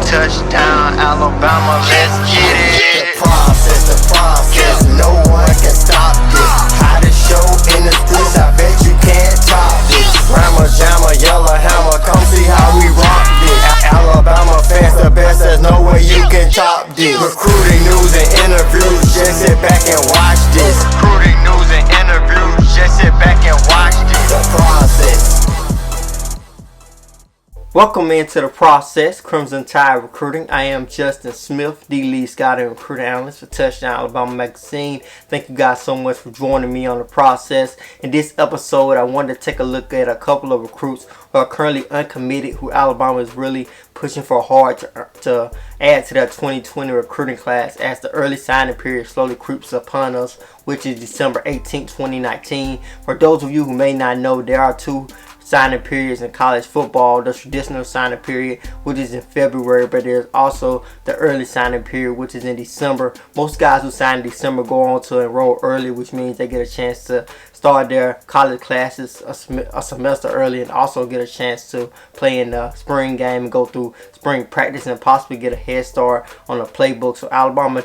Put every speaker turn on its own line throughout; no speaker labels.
Touchdown, Alabama, let's get it.
The process, no one can stop this. Hottest show in the streets, I bet you can't top this. Rammer, jammer, yellow hammer, come see how we rock this. Alabama fans, the best, there's no way you can top this. Recruiting news and interviews, just sit back and watch this.
Recruiting news and interviews, just sit back and watch this.
The process.
Welcome into The Process, Crimson Tide Recruiting. I am Justin Smith, the lead scout and recruiting analyst for Touchdown Alabama Magazine. Thank you guys so much for joining me on The Process. In this episode, I wanted to take a look at a couple of recruits who are currently uncommitted, who Alabama is really pushing for hard to add to their 2020 recruiting class as the early signing period slowly creeps upon us, which is December 18, 2019. For those of you who may not know, there are two signing periods in college football. The traditional signing period, which is in February, but there's also the early signing period, which is in December. Most guys who sign in December go on to enroll early, which means they get a chance to start their college classes a semester early and also get a chance to play in the spring game and go through spring practice and possibly get a head start on the playbook. So Alabama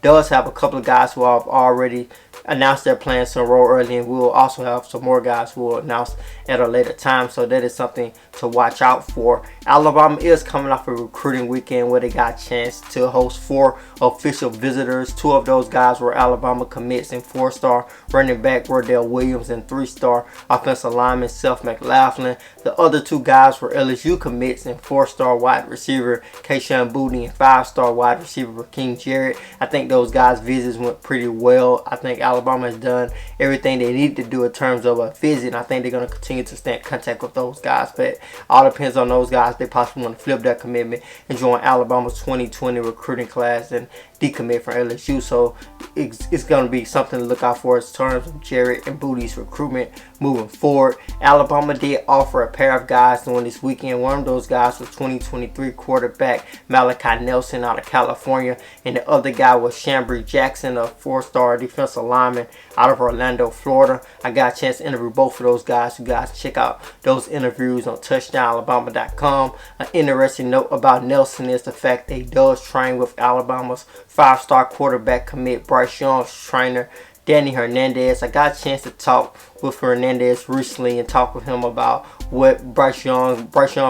does have a couple of guys who have already announced their plans to enroll early, and we'll also have some more guys who will announce at a later time, so that is something to watch out for. Alabama is coming off a recruiting weekend where they got a chance to host 4 official visitors. 2 of those guys were Alabama commits, and 4-star running back Wardell Williams and 3-star offensive lineman Seth McLaughlin. The other 2 guys were LSU commits and 4-star wide receiver Kayshawn Booty and 5-star wide receiver Raheem Jarrett. I think those guys' visits went pretty well. I think Alabama has done everything they need to do in terms of a visit, and I think they're going to continue to stay in contact with those guys, but all depends on those guys. They possibly want to flip their commitment and join Alabama's 2020 recruiting class and decommit from LSU, so it's going to be something to look out for in terms of Jarrett and Booty's recruitment moving forward. Alabama did offer a pair of guys during this weekend. One of those guys was 2023 quarterback Malachi Nelson out of California, and the other guy was Chambry Jackson, a 4-star defensive lineman out of Orlando, Florida. I got a chance to interview both of those guys. You guys check out those interviews on touchdownalabama.com. An interesting note about Nelson is the fact that he does train with Alabama's 5-star quarterback commit Bryce Young's trainer Danny Hernandez. I got a chance to talk with Hernandez recently and talk with him about what Bryce Young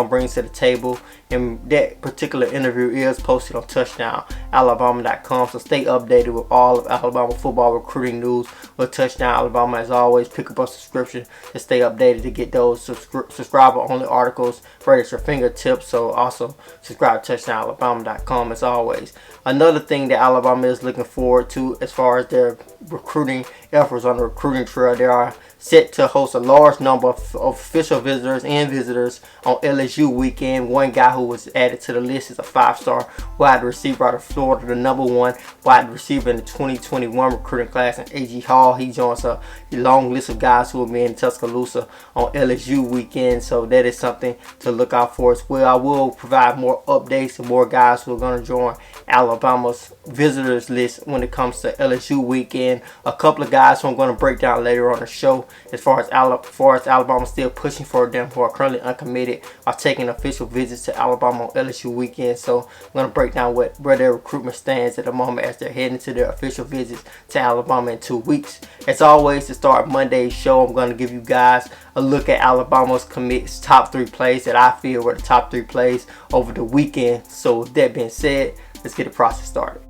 brings to the table, and that particular interview is posted on touchdownalabama.com, so stay updated with all of Alabama football recruiting news with Touchdown Alabama. As always, pick up a subscription to stay updated to get those subscriber-only articles right at your fingertips, so also subscribe to touchdownalabama.com as always. Another thing that Alabama is looking forward to as far as their recruiting efforts on the recruiting trail, they are set to host a large number of official visitors and visitors on LSU weekend. One guy who was added to the list is a 5-star wide receiver out of Florida, the number 1 wide receiver in the 2021 recruiting class, and A.G. Hall. He joins a long list of guys who will be in Tuscaloosa on LSU weekend, so that is something to look out for as well. I will provide more updates and more guys who are going to join Alabama's visitors list when it comes to LSU weekend. A couple of guys who I'm going to break down later on the show as far as Alabama still pushing for them who are currently uncommitted are taking official visits to Alabama on LSU weekend. So I'm going to break down where their recruitment stands at the moment as they're heading to their official visits to Alabama in 2 weeks. As always, to start Monday's show, I'm going to give you guys a look at Alabama's commits top 3 plays that I feel were the top 3 plays over the weekend. So with that being said, let's get the process started.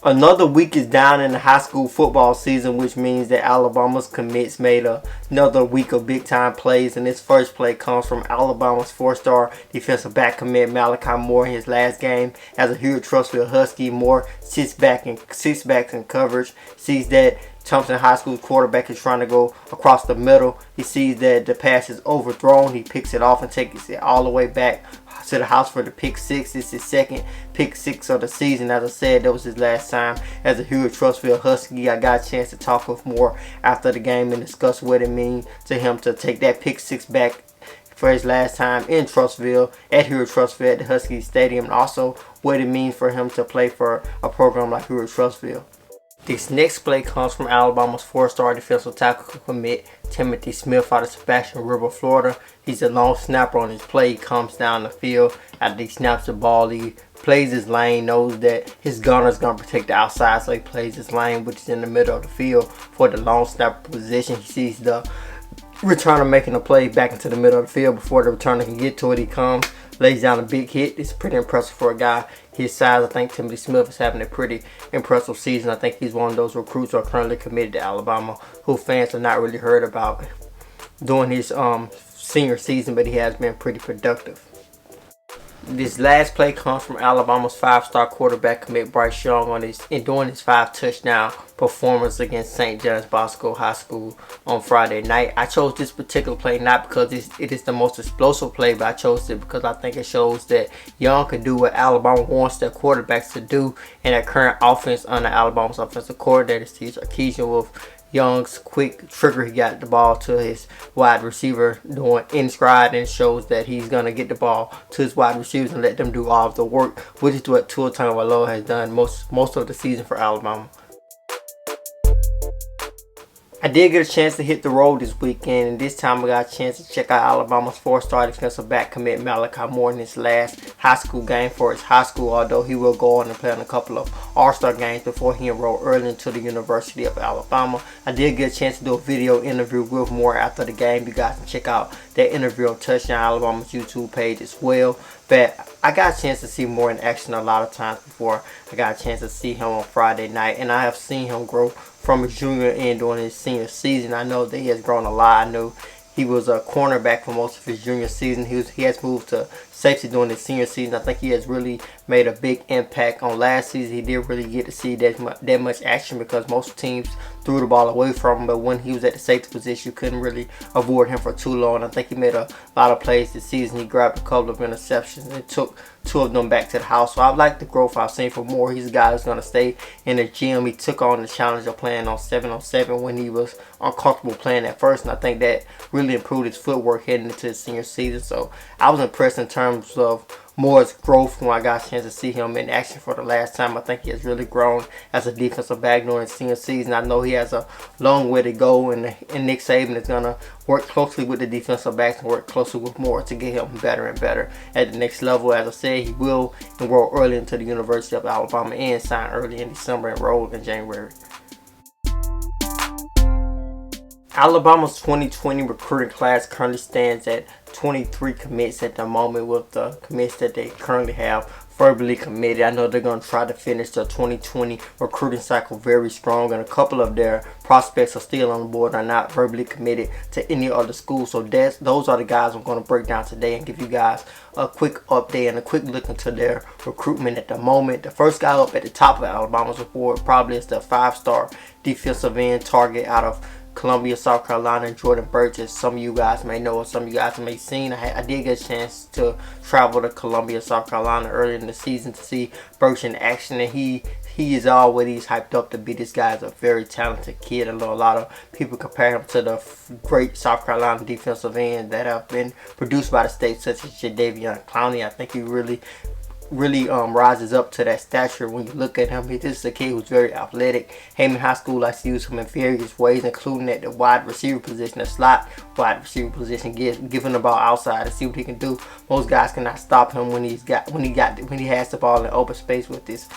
Another week is down in the high school football season, which means that Alabama's commits made another week of big time plays, and this first play comes from Alabama's 4-star defensive back commit Malachi Moore in his last game as a Hewitt-Trussville Husky. Moore sits back in coverage, sees that Thompson High School quarterback is trying to go across the middle. He sees that the pass is overthrown. He picks it off and takes it all the way back to the house for the pick 6. It's his second pick 6 of the season. As I said, that was his last time as a Hewitt-Trussville Husky. I got a chance to talk with Moore after the game and discuss what it means to him to take that pick 6 back for his last time in Trussville, at Hewitt-Trussville at the Husky Stadium, and also what it means for him to play for a program like Hewitt-Trussville. This next play comes from Alabama's 4-star defensive tackle commit Timothy Smith out of Sebastian River, Florida. He's a long snapper on his play. He comes down the field after he snaps the ball. He plays his lane, knows that his gunner's going to protect the outside, so he plays his lane, which is in the middle of the field for the long snapper position. He sees the returner making a play back into the middle of the field. Before the returner can get to it, he comes, lays down a big hit. It's pretty impressive for a guy his size. I think Timothy Smith is having a pretty impressive season. I think he's one of those recruits who are currently committed to Alabama who fans have not really heard about during his senior season, but he has been pretty productive. This last play comes from Alabama's 5-star quarterback commit Bryce Young during his 5 touchdown performance against St. John's Bosco High School on Friday night. I chose this particular play not because it is the most explosive play, but I chose it because I think it shows that Young can do what Alabama wants their quarterbacks to do in their current offense under Alabama's offensive coordinator, Steve Sarkisian, with Young's quick trigger. He got the ball to his wide receiver doing in stride, and shows that he's going to get the ball to his wide receivers and let them do all of the work, which is what Tua Tagovailoa has done most of the season for Alabama. I did get a chance to hit the road this weekend, and this time I got a chance to check out Alabama's 4-star defensive back commit Malachi Moore in his last high school game for his high school, although he will go on and play in a couple of All-Star games before he enrolled early into the University of Alabama. I did get a chance to do a video interview with Moore after the game. You guys can check out that interview on Touchdown Alabama's YouTube page as well. But I got a chance to see Moore in action a lot of times before. I got a chance to see him on Friday night, and I have seen him grow from his junior end during his senior season. I know that he has grown a lot. I know he was a cornerback for most of his junior season. He has moved to safety during his senior season. I think he has really made a big impact on last season. He didn't really get to see that much action because most teams threw the ball away from him. But when he was at the safety position, you couldn't really avoid him for too long. I think he made a lot of plays this season. He grabbed a couple of interceptions and took 2 of them back to the house. So I like the growth I've seen from Moore. He's a guy who's going to stay in the gym. He took on the challenge of playing on 7-on-7 when he was uncomfortable playing at first, and I think that really improved his footwork heading into his senior season. So I was impressed in terms of Moore's growth when I got a chance to see him in action for the last time. I think he has really grown as a defensive back during his senior season. I know he has a long way to go, and Nick Saban is going to work closely with the defensive backs and work closely with Moore to get him better and better at the next level. As I said, he will enroll early into the University of Alabama and sign early in December and enroll in January. Alabama's 2020 recruiting class currently stands at 23 commits at the moment, with the commits that they currently have verbally committed. I know they're going to try to finish the 2020 recruiting cycle very strong, and a couple of their prospects are still on the board, are not verbally committed to any other school. So those are the guys I'm going to break down today and give you guys a quick update and a quick look into their recruitment at the moment. The first guy up at the top of Alabama's board probably is the 5-star defensive end target out of Columbia, South Carolina, Jordan Burgess. Some of you guys may know, or some of you guys may have seen. I did get a chance to travel to Columbia, South Carolina earlier in the season to see Burgess in action, and he is always hyped up to be. This guy is a very talented kid. I know a lot of people compare him to the great South Carolina defensive end that have been produced by the state, such as Jadeveon Clowney. I think he really rises up to that stature when you look at him. He's just a kid who's very athletic. Heyman High School likes to use him in various ways, including at the wide receiver position, the slot wide receiver position, giving the ball outside to see what he can do. Most guys cannot stop him when he has the ball in open space with this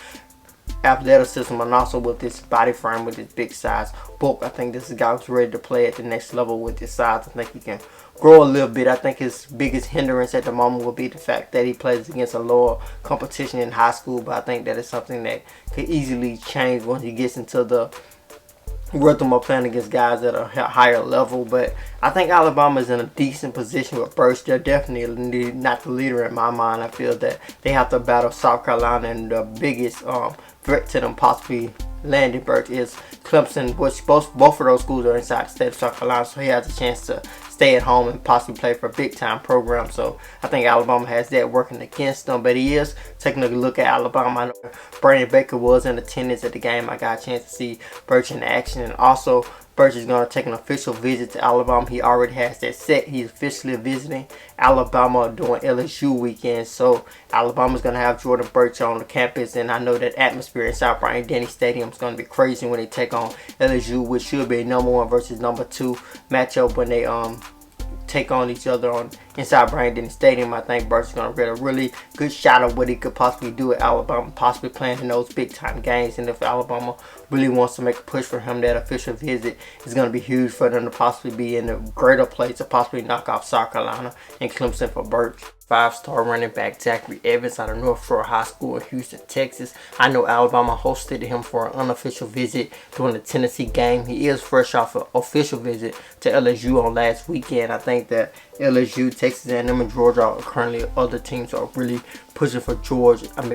athleticism and also with this body frame, with his big size bulk. I think this is a guy who's ready to play at the next level with his size. I think he can grow a little bit. I think his biggest hindrance at the moment will be the fact that he plays against a lower competition in high school, but I think that is something that could easily change once he gets into the rhythm of playing against guys at a higher level. But I think Alabama is in a decent position with Burst. They're definitely not the leader in my mind. I feel that they have to battle South Carolina, and the biggest threat to them possibly landing Burke is Clemson, which both of those schools are inside the state of South Carolina, so he has a chance to stay at home and possibly play for a big-time program. So I think Alabama has that working against them. But he is taking a look at Alabama. I know Brandon Baker was in attendance at the game. I got a chance to see Burch in action, and also Burch is going to take an official visit to Alabama. He already has that set. He's officially visiting Alabama during LSU weekend. So Alabama's going to have Jordan Burch on the campus, and I know that atmosphere in South Bryant-Denny Stadium is going to be crazy when they take on LSU, which should be a #1 versus #2 matchup when they take on each other on inside Bryant-Denny Stadium. I think Burch is going to get a really good shot of what he could possibly do at Alabama, possibly playing in those big time games. And if Alabama really wants to make a push for him, that official visit is going to be huge for them to possibly be in a greater place to possibly knock off South Carolina and Clemson for Burch. 5-star running back Zachary Evans out of North Shore High School in Houston, Texas. I know Alabama hosted him for an unofficial visit during the Tennessee game. He is fresh off an official visit to LSU on last weekend. I think that LSU, Texas A&M, and Georgia are currently other teams are really pushing for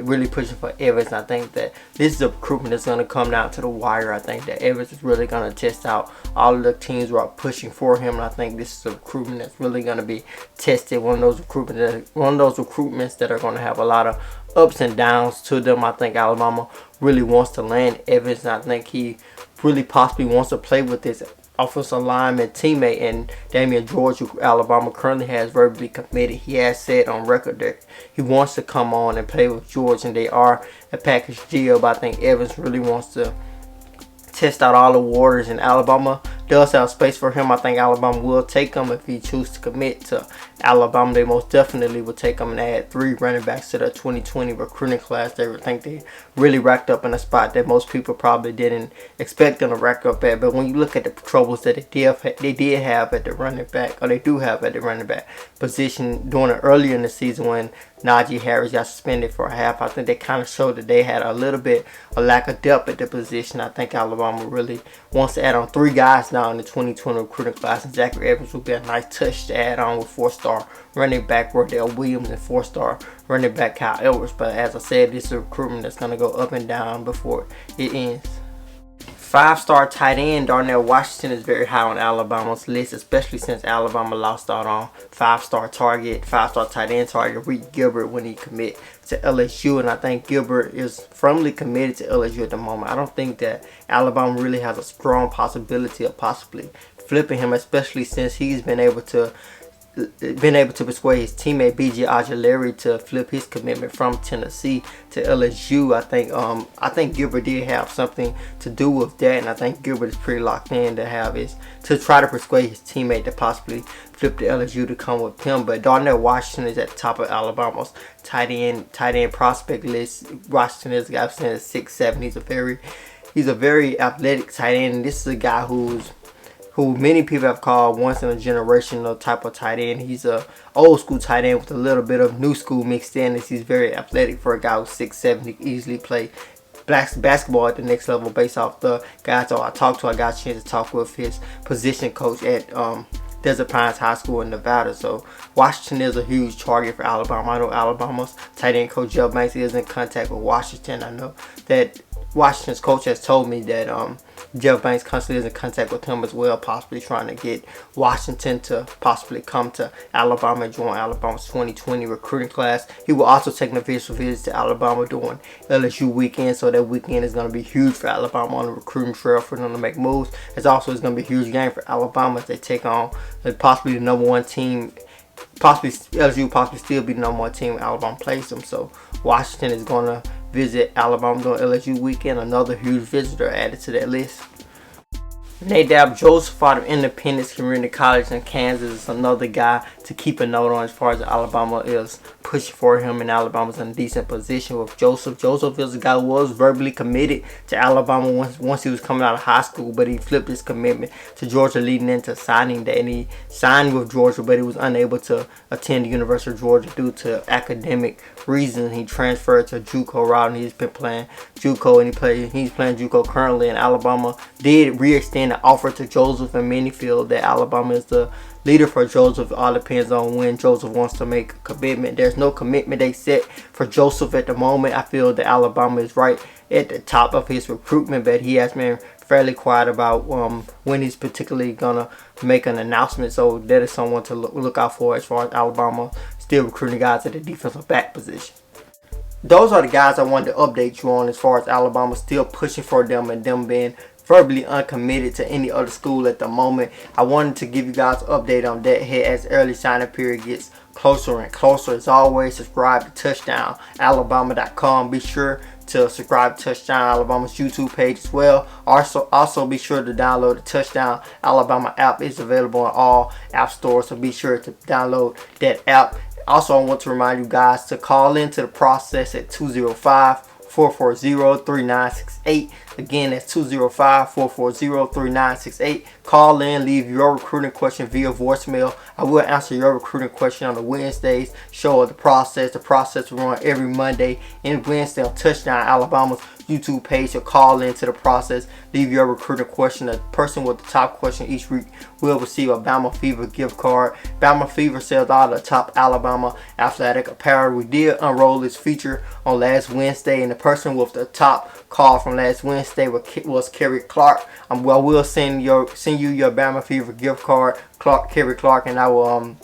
really pushing for Evans. I think that this is a recruitment that's going to come down to the wire. I think that Evans is really going to test out all of the teams who are pushing for him, and I think this is a recruitment that's really going to be tested. One of those recruitments that are going to have a lot of ups and downs to them. I think Alabama really wants to land Evans, and I think he really possibly wants to play with this offensive lineman teammate and Damian George, who Alabama currently has verbally committed. He has said on record that he wants to come on and play with George, and they are a package deal. But I think Evans really wants to test out all the waters, and Alabama does have space for him. I think Alabama will take him if he chooses to commit to Alabama. They most definitely will take him and add 3 running backs to the 2020 recruiting class. They would think they really racked up in a spot that most people probably didn't expect them to rack up at. But when you look at the troubles that they did have at the running back, or they do have at the running back position during it earlier in the season when Najee Harris got suspended for a half, I think they kind of showed that they had a little bit of lack of depth at the position. I think Alabama really wants to add on 3 guys now in the 2020 recruiting class, and Zachary Evans would be a nice touch to add on with 4-star running back Wardell Williams and 4-star running back Kyle Edwards. But as I said, this is a recruitment that's going to go up and down before it ends. 5-star tight end Darnell Washington is very high on Alabama's list, especially since Alabama lost out on 5-star tight end target Reed Gilbert when he commit to LSU, and I think Gilbert is firmly committed to LSU at the moment. I don't think that Alabama really has a strong possibility of possibly flipping him, especially since he's been able to persuade his teammate B.J. Ojulari to flip his commitment from Tennessee to LSU. I think Gilbert did have something to do with that, and I think Gilbert is pretty locked in to try to persuade his teammate to possibly flip to LSU to come with him. But Darnell Washington is at the top of Alabama's tight end prospect list. Washington is a guy who's 6'7". He's a very athletic tight end, and this is a guy who many people have called once in a generational type of tight end. He's a old school tight end with a little bit of new school mixed in. He's very athletic for a guy who's 6'7". He can easily play basketball at the next level based off the guys I talked to. I got a chance to talk with his position coach at Desert Pines High School in Nevada. So Washington is a huge target for Alabama. I know Alabama's tight end coach Jeff Banks is in contact with Washington. I know that Washington's coach has told me that Jeff Banks constantly is in contact with him as well, possibly trying to get Washington to possibly come to Alabama and join Alabama's 2020 recruiting class. He will also take an official visit to Alabama during LSU weekend, so that weekend is going to be huge for Alabama on the recruiting trail for them to make moves. It's also going to be a huge game for Alabama as they take on possibly the #1 team. LSU possibly still be the #1 team when Alabama plays them. So Washington is going to visit Alabama during LSU weekend. Another huge visitor added to that list. Nadab Joseph out of Independence Community College in Kansas is another guy to keep a note on as far as Alabama is pushing for him, and Alabama's in a decent position with Joseph. Joseph is a guy who was verbally committed to Alabama once he was coming out of high school, but he flipped his commitment to Georgia leading into signing day, and he signed with Georgia, but he was unable to attend the University of Georgia due to academic reasons. He transferred to JUCO route, and he's been playing JUCO, and he's playing JUCO currently, and Alabama did re-extend the offer to Joseph, and many feel that Alabama is the leader for Joseph. All depends on when Joseph wants to make a commitment. There's no commitment they set for Joseph at the moment. I feel that Alabama is right at the top of his recruitment, but he has been fairly quiet about when he's particularly gonna make an announcement. So that is someone to look out for as far as Alabama still recruiting guys at the defensive back position. Those are the guys I wanted to update you on as far as Alabama still pushing for them and them being verbally uncommitted to any other school at the moment. I wanted to give you guys an update on that here as early sign-up period gets closer and closer. As always, subscribe to touchdownalabama.com. Be sure to subscribe to Touchdown Alabama's YouTube page as well. Also be sure to download the Touchdown Alabama app. It's available on all app stores, so be sure to download that app. Also, I want to remind you guys to call into the process at 205-440-3968. Again, that's 205-440-3968. Call in, leave your recruiting question via voicemail. I will answer your recruiting question on the Wednesdays show of the process. The process will run every Monday and Wednesday on Touchdown Alabama's YouTube page. So call into the process, leave your recruiting question. The person with the top question each week will receive a Bama Fever gift card. Bama Fever sells all the top Alabama athletic apparel. We did unroll this feature on last Wednesday, and the person with the top call from last Wednesday was Kerry Clark. I will send you your Bama Fever gift card, Kerry Clark, and I will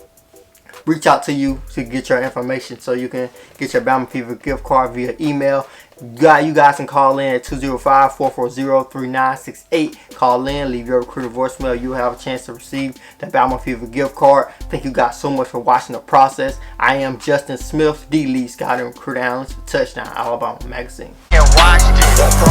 reach out to you to get your information so you can get your Bama Fever gift card via email. You guys can call in at 205-440-3968. Call in, leave your recruiter voicemail. You'll have a chance to receive the Bama Fever gift card. Thank you guys so much for watching the process. I am Justin Smith, the lead scouting recruiter analyst for Touchdown Alabama Magazine.
And watch this.